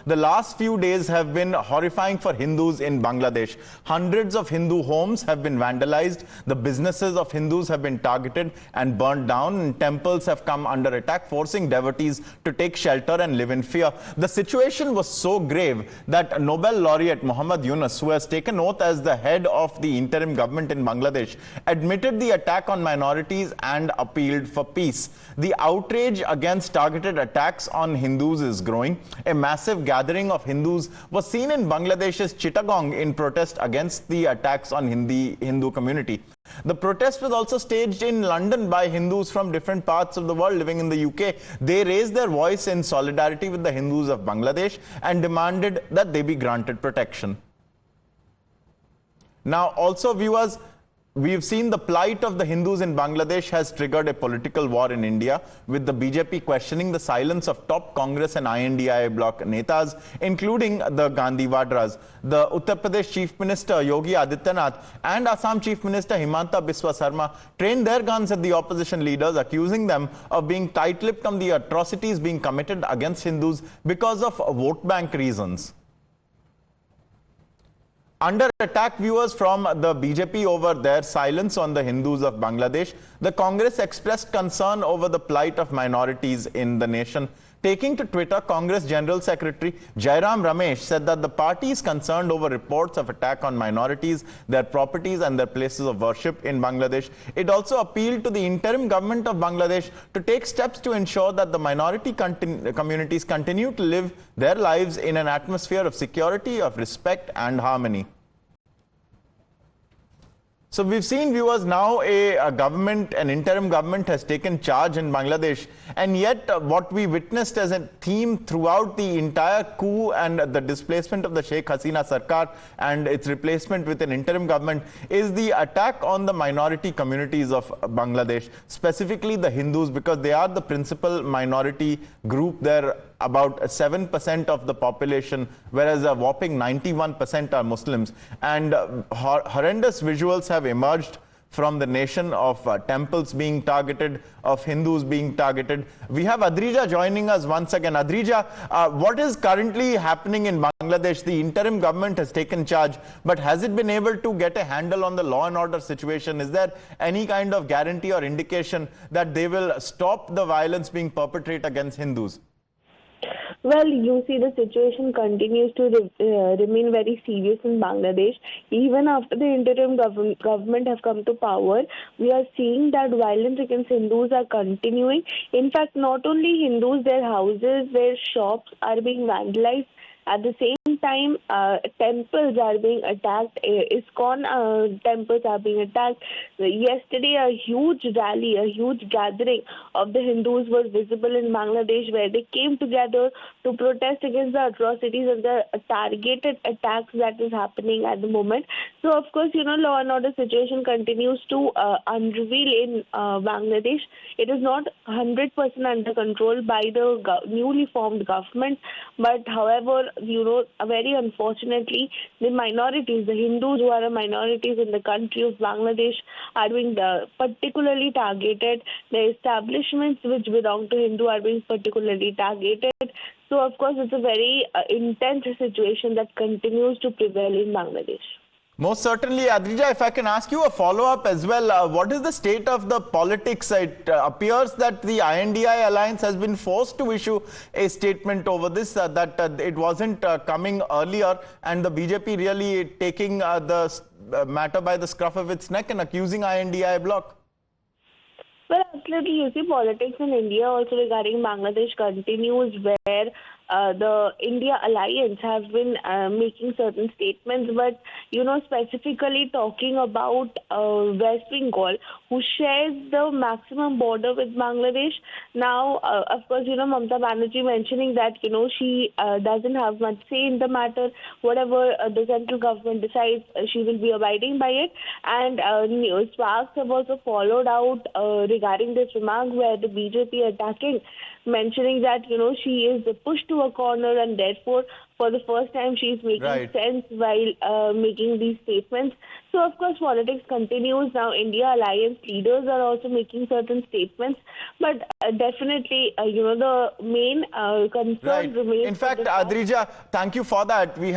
The last few days have been horrifying for Hindus in Bangladesh. Hundreds of Hindu homes have been vandalized. The businesses of Hindus have been targeted and burnt down, and temples have come under attack, forcing devotees to take shelter and live in fear. The situation was so grave that Nobel laureate Muhammad Yunus, who has taken oath as the head of the interim government in Bangladesh, admitted the attack on minorities and appealed for peace. The outrage against targeted attacks on Hindus is growing. A massive gathering of Hindus was seen in Bangladesh's Chittagong in protest against the attacks on Hindu community. The protest was also staged in London by Hindus from different parts of the world living in the UK. They raised their voice in solidarity with the Hindus of Bangladesh and demanded that they be granted protection. Now, also viewers, we've seen the plight of the Hindus in Bangladesh has triggered a political war in India, with the BJP questioning the silence of top Congress and INDI bloc netas, including the Gandhi Vadras. The Uttar Pradesh Chief Minister Yogi Adityanath and Assam Chief Minister Himanta Biswa Sarma trained their guns at the opposition leaders, accusing them of being tight-lipped on the atrocities being committed against Hindus because of vote bank reasons. Under attack, viewers, from the BJP over their silence on the Hindus of Bangladesh, the Congress expressed concern over the plight of minorities in the nation. Taking to Twitter, Congress General Secretary Jairam Ramesh said that the party is concerned over reports of attack on minorities, their properties and their places of worship in Bangladesh. It also appealed to the interim government of Bangladesh to take steps to ensure that the minority communities continue to live their lives in an atmosphere of security, of respect and harmony. So we've seen, viewers, now an interim government has taken charge in Bangladesh, and yet what we witnessed as a theme throughout the entire coup and the displacement of the Sheikh Hasina Sarkar and its replacement with an interim government is the attack on the minority communities of Bangladesh, specifically the Hindus, because they are the principal minority group there. About 7% of the population, whereas a whopping 91% are Muslims. And horrendous visuals have emerged from the nation of temples being targeted, of Hindus being targeted. We have Adrija joining us once again. Adrija, what is currently happening in Bangladesh? The interim government has taken charge, but has it been able to get a handle on the law and order situation? Is there any kind of guarantee or indication that they will stop the violence being perpetrated against Hindus? Well, you see, the situation continues to remain very serious in Bangladesh. Even after the interim government have come to power, we are seeing that violence against Hindus are continuing. In fact, not only Hindus, their houses, their shops are being vandalized. At the same time, temples are being attacked. ISKCON temples are being attacked. Yesterday, a huge rally, a huge gathering of the Hindus was visible in Bangladesh, where they came together to protest against the atrocities and the targeted attacks that is happening at the moment. So, of course, law and order situation continues to unreveal in Bangladesh. It is not 100% under control by the newly formed government, but however, very unfortunately, the minorities, the Hindus who are minorities in the country of Bangladesh, are being particularly targeted. The establishments which belong to Hindu are being particularly targeted. So, of course, it's a very intense situation that continues to prevail in Bangladesh. Most certainly. Adrija, if I can ask you a follow-up as well, what is the state of the politics? It appears that the INDI alliance has been forced to issue a statement over this, that it wasn't coming earlier, and the BJP really taking the matter by the scruff of its neck and accusing INDI bloc. Well, absolutely. You see, politics in India also regarding Bangladesh continues, where the India alliance has been making certain statements, but specifically talking about West Bengal, who shares the maximum border with Bangladesh. Now, of course, Mamata Banerjee mentioning that she doesn't have much say in the matter. Whatever the central government decides, she will be abiding by it. And sparks have also followed out regarding this remark, where the BJP attacking mentioning that, she is pushed to a corner, and therefore, for the first time, she is making Right. sense while making these statements. So, of course, politics continues. Now, India alliance leaders are also making certain statements. But definitely, the main concern Right. remains In with fact, the fact. Adrija, thank you for that. We